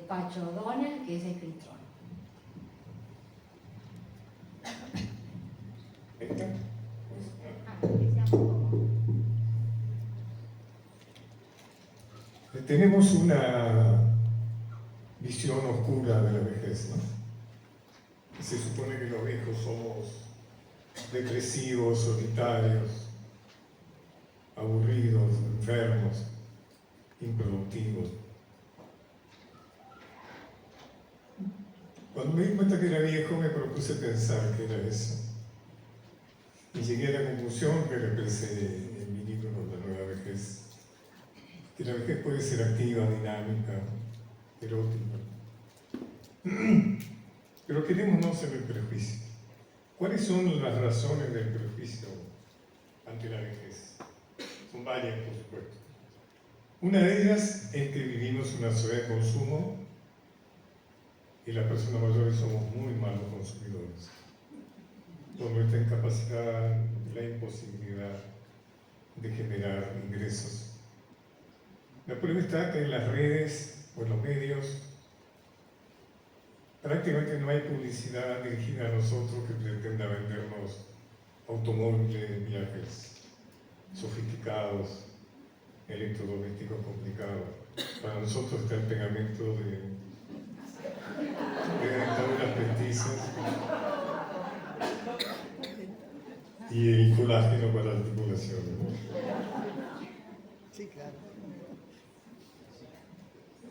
Pacho O'Donnell, que es escritor. Tenemos una visión oscura de la vejez, ¿no? Se supone que los viejos somos depresivos, solitarios, aburridos, enfermos, improductivos. Cuando me di cuenta que era viejo me propuse pensar que era eso. Y llegué a la conclusión que expresé en mi libro La nueva vejez, que la vejez puede ser activa, dinámica, erótica. Pero quedémonos en el prejuicio. ¿Cuáles son las razones del prejuicio ante la vejez? Son varias, por supuesto. Una de ellas es que vivimos una sociedad de consumo y las personas mayores somos muy malos consumidores. Por nuestra incapacidad, la imposibilidad de generar ingresos. La prueba está que en las redes o en los medios prácticamente no hay publicidad dirigida a nosotros que pretenda vendernos automóviles, viajes sofisticados, electrodomésticos complicados. Para nosotros está el pegamento de dentaduras petizas y el colágeno para articulaciones, ¿no? Sí, claro.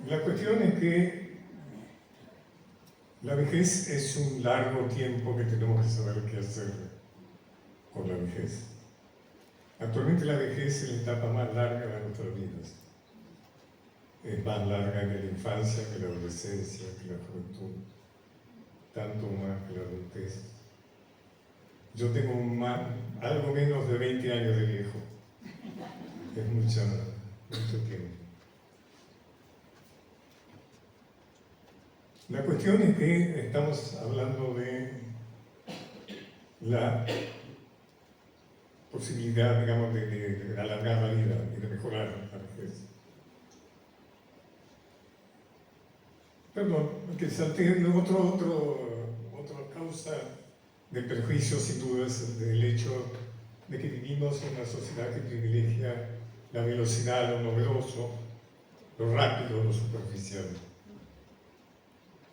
La cuestión es que la vejez es un largo tiempo que tenemos que saber qué hacer con la vejez. Actualmente la vejez es la etapa más larga de nuestras vidas. Es más larga que la infancia, que la adolescencia, que la juventud, tanto más que la adultez. Yo tengo algo menos de 20 años de viejo. Es mucho tiempo. La cuestión es que estamos hablando de la posibilidad, digamos, de alargar la vida y de mejorar la vejez. Perdón, que salté otra causa de prejuicio, sin duda, es el hecho de que vivimos en una sociedad que privilegia la velocidad, lo novedoso, lo rápido, lo superficial.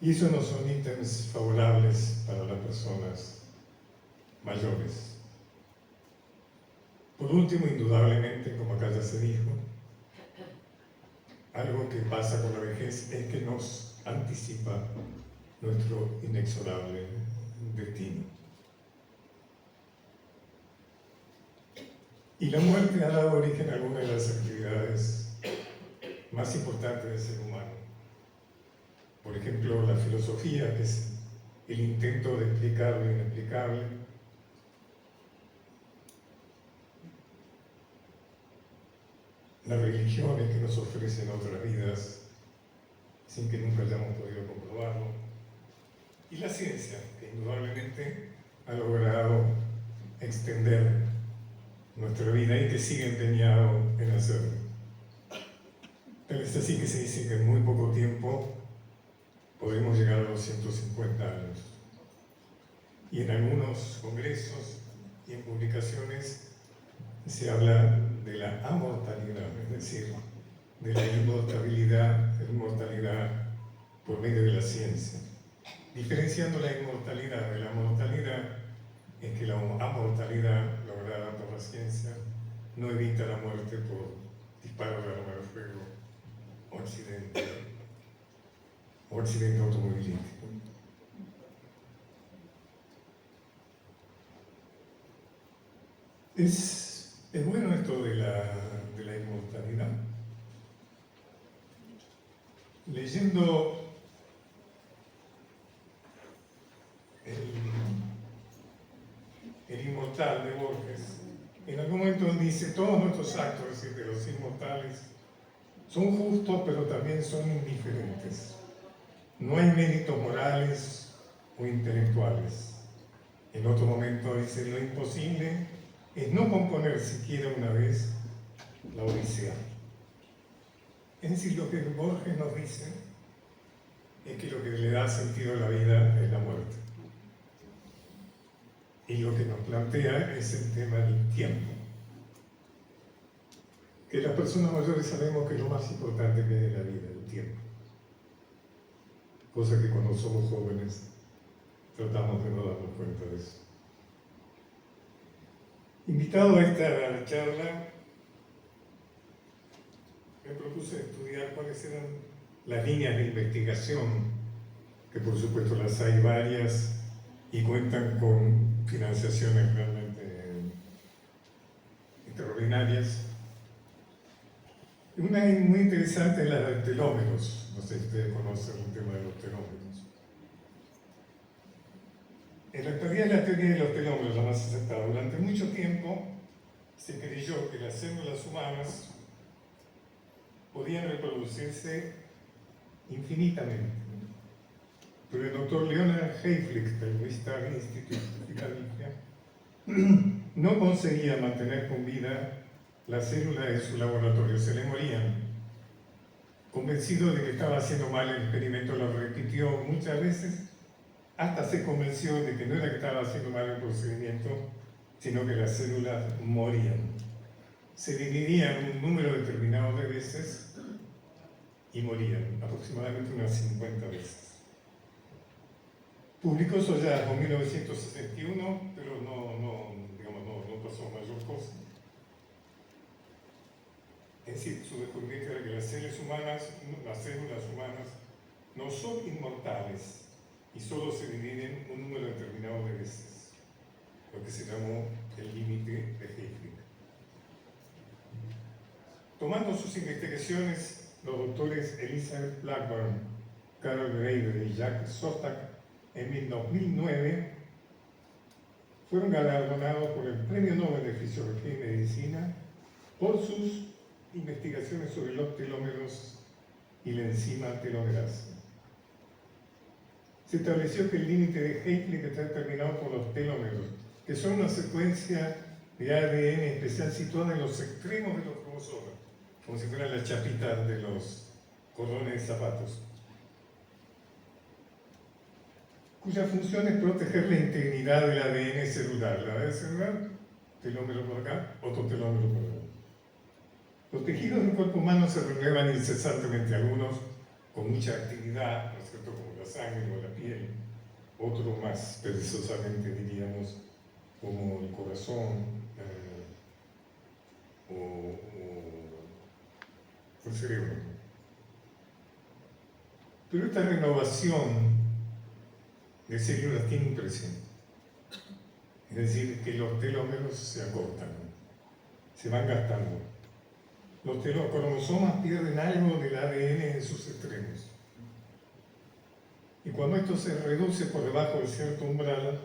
Y eso no son ítems favorables para las personas mayores. Por último, indudablemente, como acá ya se dijo, algo que pasa con la vejez es que nos anticipa nuestro inexorable destino. Y la muerte ha dado origen a algunas de las actividades más importantes del ser humano. Por ejemplo, la filosofía, que es el intento de explicar lo inexplicable. Las religiones que nos ofrecen otras vidas sin que nunca hayamos podido comprobarlo. Y la ciencia, que indudablemente ha logrado extender nuestra vida y que sigue empeñado en hacerlo. Tal es así que se dice que en muy poco tiempo podemos llegar a los 150 años. Y en algunos congresos y en publicaciones se habla de la amortalidad, es decir, de la inmortalidad por medio de la ciencia. Diferenciando la inmortalidad de la mortalidad, es que la amortalidad lograda por la ciencia no evita la muerte por disparo de arma de fuego o accidente automovilístico. Es bueno esto de la inmortalidad. Leyendo el Inmortal de Borges, en algún momento dice: todos nuestros actos, es decir, de los inmortales, son justos, pero también son indiferentes. No hay méritos morales o intelectuales. En otro momento dice: lo imposible es no componer siquiera una vez la Odisea. Es decir, lo que Borges nos dice es que lo que le da sentido a la vida es la muerte. Y lo que nos plantea es el tema del tiempo. Que las personas mayores sabemos que es lo más importante que hay en la vida, el tiempo. Cosa que cuando somos jóvenes tratamos de no darnos cuenta de eso. Invitado a esta charla, me propuse estudiar cuáles eran las líneas de investigación, que por supuesto las hay varias y cuentan con financiaciones realmente extraordinarias. Una muy interesante es la de telómeros. No sé si ustedes conocen el tema de los telómeros. En la actualidad la teoría de los telómeros la más aceptada. Durante mucho tiempo se creyó que las células humanas podían reproducirse infinitamente. Pero el doctor Leonard Hayflick del Wistar Institute de Filadelfia no conseguía mantener con vida las células de su laboratorio, se le morían. Convencido de que estaba haciendo mal el experimento, lo repitió muchas veces, hasta se convenció de que no era que estaba haciendo mal el procedimiento, sino que las células morían. Se dividían un número determinado de veces y morían, aproximadamente unas 50 veces. Publicó eso ya en 1961, pero no pasó mayor cosa. Es decir, su descubrimiento era que las células humanas no son inmortales y solo se dividen un número determinado de veces, lo que se llamó el límite de Hayflick. Tomando sus investigaciones, los doctores Elizabeth Blackburn, Carol Graeber y Jack Szostak en 2009 fueron galardonados por el Premio Nobel de Fisiología y Medicina por sus investigaciones sobre los telómeros y la enzima telomerasa. Se estableció que el límite de Hayflick está determinado por los telómeros, que son una secuencia de ADN especial situada en los extremos de los cromosomas, como si fueran las chapitas de los cordones de zapatos, cuya función es proteger la integridad del ADN celular. La ADN celular, telómero por acá, otro telómero por acá. Los tejidos del cuerpo humano se renuevan incesantemente, algunos con mucha actividad, ¿no es cierto?, como la sangre o la piel, otros más perezosamente, diríamos, como el corazón o el cerebro. Pero esta renovación de células tiene un precio. Es decir, que los telómeros se acortan, se van gastando. Los cromosomas pierden algo del ADN en sus extremos. Y cuando esto se reduce por debajo de cierto umbral,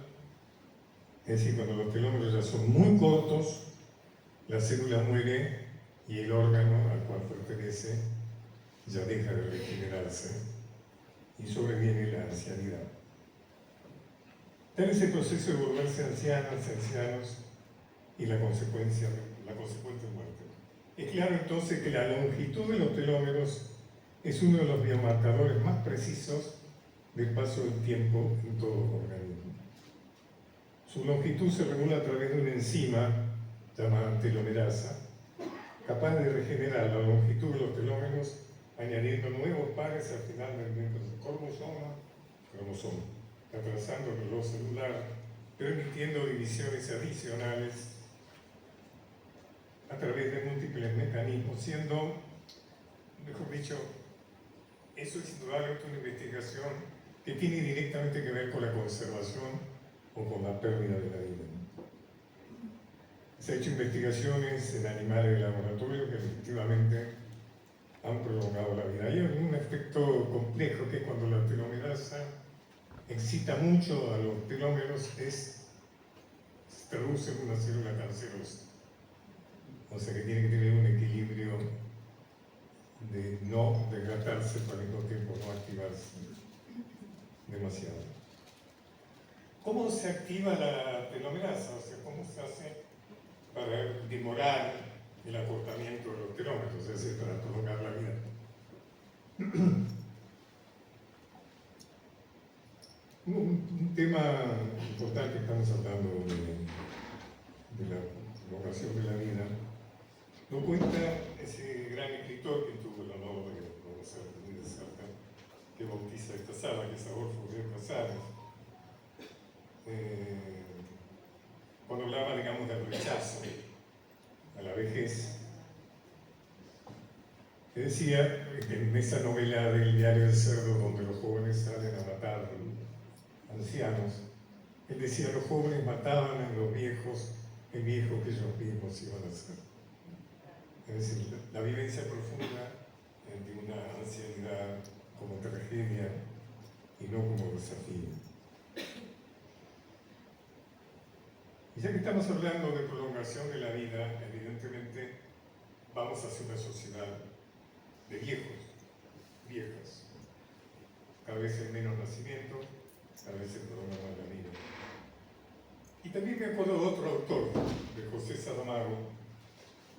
es decir, cuando los telómeros ya son muy cortos, la célula muere y el órgano al cual pertenece ya deja de regenerarse y sobreviene la ancianidad. Tal es el proceso de volverse ancianos y la consecuente muerte. Es claro entonces que la longitud de los telómeros es uno de los biomarcadores más precisos del paso del tiempo en todos los organismos. Su longitud se regula a través de una enzima llamada telomerasa, capaz de regenerar la longitud de los telómeros añadiendo nuevos pares al final del cromosoma, atrasando el reloj celular, permitiendo divisiones adicionales a través de múltiples mecanismos, siendo, mejor dicho, eso es indudablemente una investigación que tiene directamente que ver con la conservación o con la pérdida de la vida. Se han hecho investigaciones en animales de laboratorio que efectivamente han prolongado la vida. Hay un efecto complejo que cuando la telomerasa excita mucho a los telómeros se traduce en una célula cancerosa. O sea que tiene que tener un equilibrio de no desgastarse, pero al mismo tiempo no activarse demasiado. ¿Cómo se activa la telomerasa? O sea, ¿cómo se hace para demorar el acortamiento de los telómeros, es decir, para prolongar la vida? Un tema importante, estamos hablando de la prolongación de la vida, lo cuenta ese gran escritor que tuvo el honor de conocer muy de cerca, que bautiza esta sala, que es Adolfo Bioy Casares, cuando hablaba, digamos, del rechazo a la vejez, que decía que en esa novela del Diario del Cerdo, donde los jóvenes salen a matar ancianos, él decía, los jóvenes mataban a los viejos, el viejo que ellos mismos iban a ser. Es decir, la vivencia profunda de una ancianidad como tragedia y no como desafío. Y ya que estamos hablando de prolongación de la vida, evidentemente vamos hacia una sociedad de viejos, viejas. Cada vez hay menos nacimiento, cada vez se prolonga más la vida. Y también me acuerdo de otro autor, de José Saramago,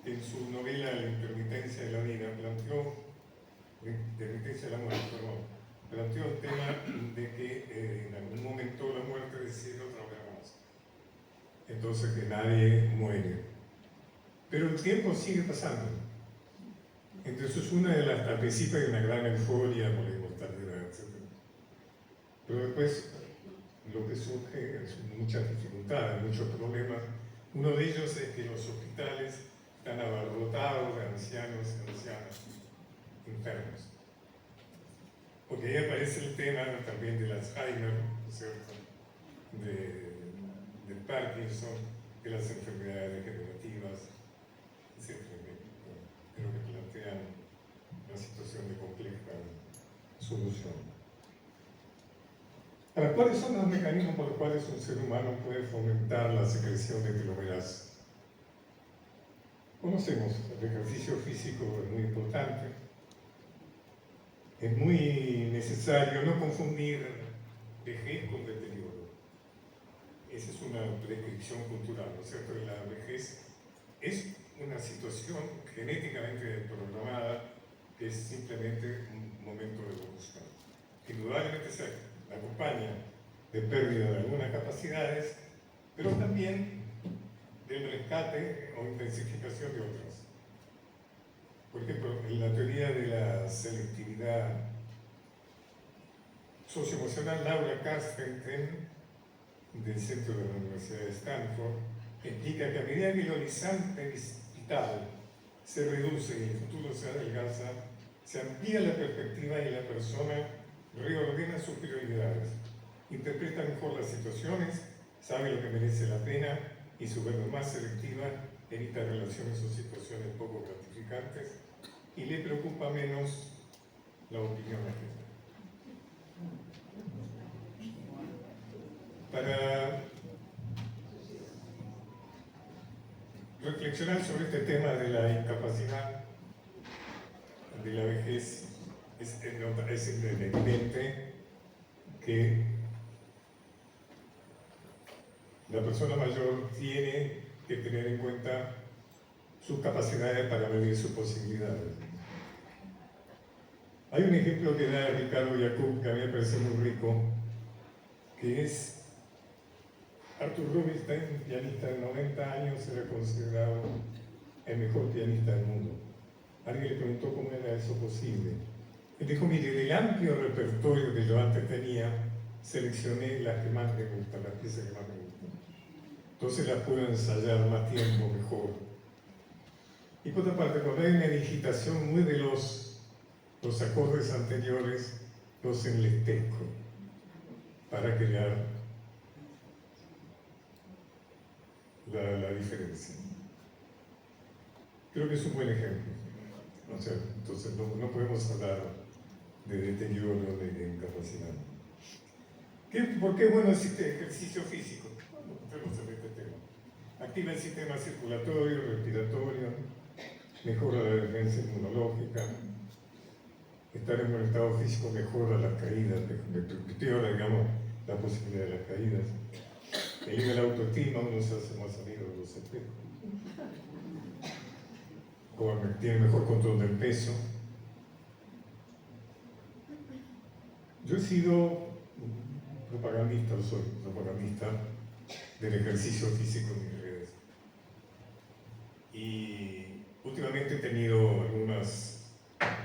que en su novela La intermitencia de la vida planteó, intermitencia de la muerte, perdón, planteó el tema de que en algún momento la muerte decide otra vez más. Entonces que nadie muere. Pero el tiempo sigue pasando. Entonces al principio hay una gran euforia por la inmortalidad, etc. Pero después lo que surge es muchas dificultades, muchos problemas. Uno de ellos es que los hospitales están abarrotados de ancianos y ancianas enfermos. Porque ahí aparece el tema también del Alzheimer, ¿no es cierto? Del Parkinson, de las enfermedades degenerativas, etc. Creo que plantean una situación de compleja solución. Ahora, ¿cuáles son los mecanismos por los cuales un ser humano puede fomentar la secreción de telomerasa? Conocemos, el ejercicio físico es muy importante. Es muy necesario no confundir vejez con deterioro. Esa es una prescripción cultural, ¿no es cierto? La vejez es una situación genéticamente programada que es simplemente un momento de evolución. Indudablemente se acompaña de pérdida de algunas capacidades, pero también del rescate o intensificación de otras. Por ejemplo, en la teoría de la selectividad socioemocional, Laura Carstensen, del Centro de la Universidad de Stanford, explica que a medida que el horizonte vital se reduce y el futuro se adelgaza, se amplía la perspectiva y la persona reordena sus prioridades, interpreta mejor las situaciones, sabe lo que merece la pena y su vez más selectiva evita relaciones o situaciones poco gratificantes y le preocupa menos la opinión ajena. Para reflexionar sobre este tema de la incapacidad, de la vejez, es evidente que la persona mayor tiene que tener en cuenta sus capacidades para medir sus posibilidades. Hay un ejemplo que da Ricardo Yacoub que a mí me parece muy rico, que es Arthur Rubinstein, pianista de 90 años, era considerado el mejor pianista del mundo. Alguien le preguntó cómo era eso posible. Él dijo, mire, del amplio repertorio que yo antes tenía, seleccioné las que más me gustan, las piezas que más me gustan. Entonces las puedo ensayar más tiempo, mejor. Y por otra parte, cuando hay una digitación muy veloz, los acordes anteriores los enlistezco para crear la diferencia. Creo que es un buen ejemplo. O sea, entonces no podemos hablar de deterioro, de incapacidad. ¿Por qué bueno existe ejercicio físico? Bueno, entremos en este tema. Activa el sistema circulatorio, respiratorio, mejora la defensa inmunológica, estar en buen estado físico mejora las caídas, empeora, digamos, la posibilidad de las caídas, eleva la autoestima, uno se hace más amigo de los espejos, tiene mejor control del peso. Yo he sido propagandista, o soy propagandista del ejercicio físico en mis redes. Y últimamente he tenido algunas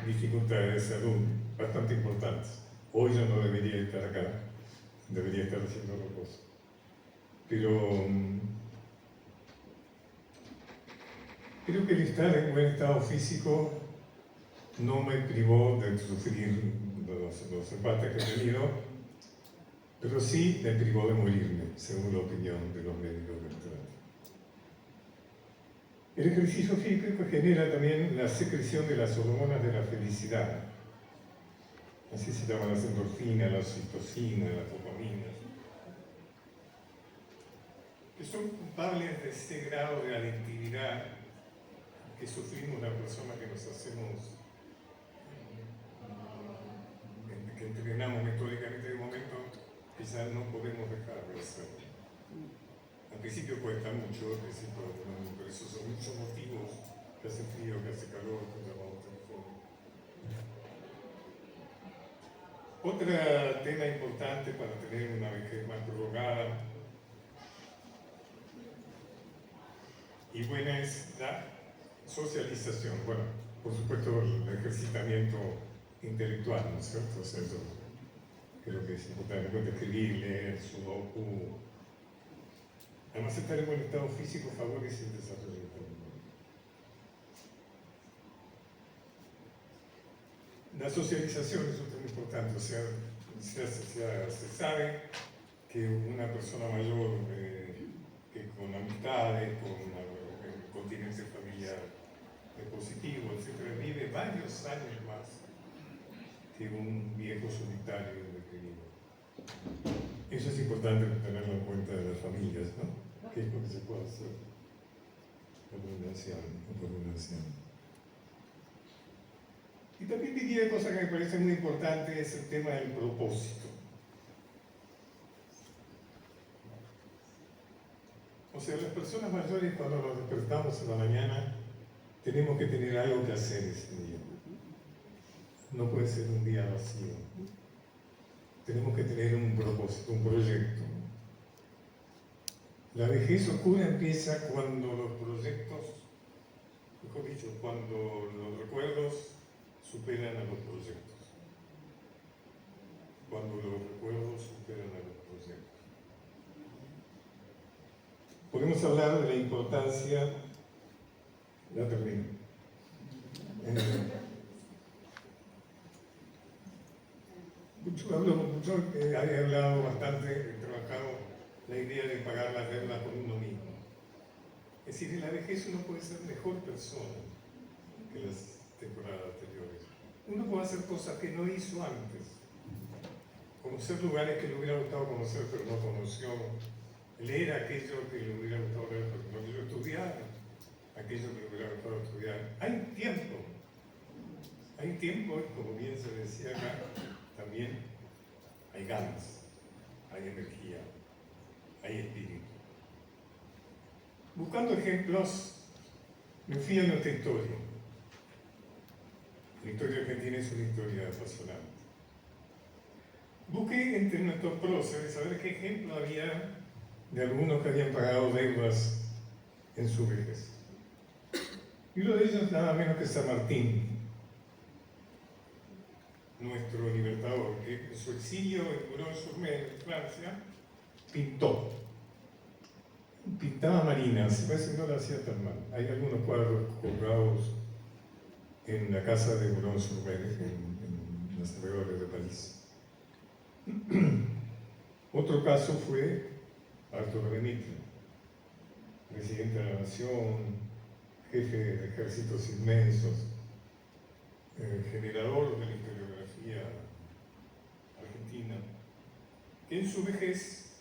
dificultades de salud bastante importantes. Hoy yo no debería estar acá, debería estar haciendo otra cosa. Pero creo que el estar en buen estado físico no me privó de sufrir los empates que he tenido, pero sí me privó de morirme, según la opinión de los médicos del trato. El ejercicio físico genera también la secreción de las hormonas de la felicidad. Así se llaman las endorfinas, la oxitocina, la dopamina, que son culpables de este grado de adictividad que sufrimos las personas que nos hacemos, que entrenamos metódicamente de momento, quizás no podemos dejar de hacerlo. Al principio cuesta mucho, al principio, por eso son muchos motivos, que hace frío, que hace calor, que llamamos teléfono. Otro tema importante para tener una vejez más prolongada y buena es la socialización. Bueno, por supuesto el ejercitamiento intelectual, ¿no es cierto? O sea, yo creo que es importante escribir, leer, sudoku. Además, estar en buen estado físico favorece el desarrollo económico. La socialización es un tema importante, o sea, se sabe que una persona mayor que con amistades, con un continente familiar positivo, etc., vive varios años más que un viejo solitario y deprimido. Eso es importante tenerlo en cuenta de las familias, ¿no? ¿Qué es lo que se puede hacer por un anciano? Y también diría cosa que me parece muy importante, es el tema del propósito. O sea, las personas mayores cuando nos despertamos en la mañana tenemos que tener algo que hacer ese día. No puede ser un día vacío. Tenemos que tener un propósito, un proyecto. La vejez oscura empieza cuando los proyectos, mejor dicho, cuando los recuerdos superan a los proyectos. Cuando los recuerdos superan a los proyectos. Podemos hablar de la importancia, ya termino. He hablado bastante, he trabajado la idea de pagar las deudas por uno mismo. Es decir, en la vejez uno puede ser mejor persona que las temporadas anteriores. Uno puede hacer cosas que no hizo antes. Conocer lugares que le hubiera gustado conocer pero no conoció. Leer aquello que le hubiera gustado leer pero no quiso estudiar. Aquello que le hubiera gustado estudiar. Hay tiempo. Hay tiempo, como bien se decía acá, también hay ganas, hay energía, hay espíritu. Buscando ejemplos, me fui a nuestra historia. La historia argentina es una historia apasionante. Busqué entre nuestros próceres a ver qué ejemplo había de algunos que habían pagado deudas en su vejez. Y uno de ellos nada menos que San Martín, nuestro libertador, que en su exilio en Boulogne-sur-Mer, en Francia, pintaba marinas, parece que no lo hacía tan mal. Hay algunos cuadros colgados en la casa de Boulogne-sur-Mer, en los alrededores de París. Otro caso fue Arturo de Mitre, presidente de la Nación, jefe de ejércitos inmensos, generador de la historiografía argentina, que en su vejez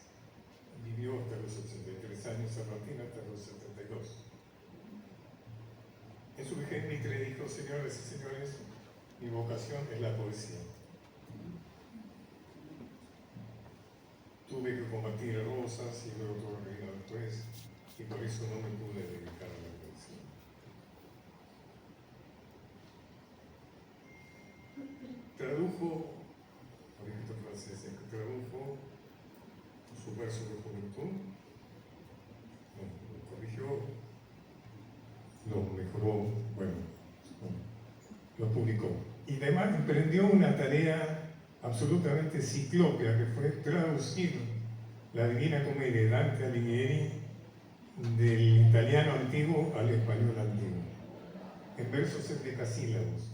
vivió hasta los 83 años, San Martín hasta los 72. En su vejez Mitre dijo: señores y señores, mi vocación es la poesía. Tuve que combatir a Rosas y luego todo lo que vino después, y por eso no me pude dedicar a la poesía. Tradujo, por ejemplo, francés, tradujo versos de juventud, lo corrigió, lo mejoró, bueno, lo publicó. Y además emprendió una tarea absolutamente ciclópea, que fue traducir la Divina Comedia de Dante Alighieri del italiano antiguo al español antiguo, en versos endecasílabos.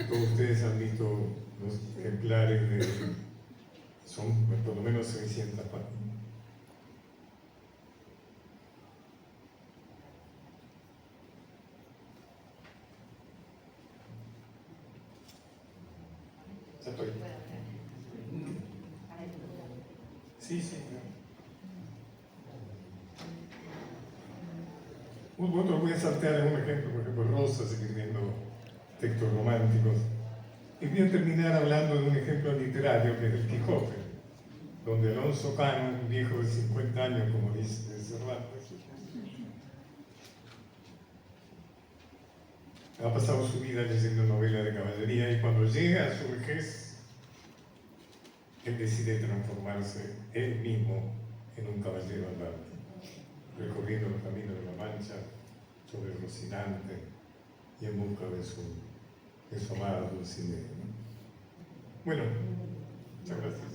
Todos ustedes han visto los ejemplares son por lo menos 600 páginas. Ya estoy. Sí, sí. Otro voy a saltear un ejemplo, por ejemplo, Rosa, seguir viendo textos románticos. Y voy a terminar hablando de un ejemplo literario que es el Quijote, donde Alonso Cano, un viejo de 50 años, como dice Cervantes, ha pasado su vida leyendo novelas de caballería y cuando llega a su vejez, él decide transformarse él mismo en un caballero andante, recorriendo los caminos de la Mancha, sobre Rocinante y en busca de su amada Dulcinea, ¿no? Bueno, muchas gracias.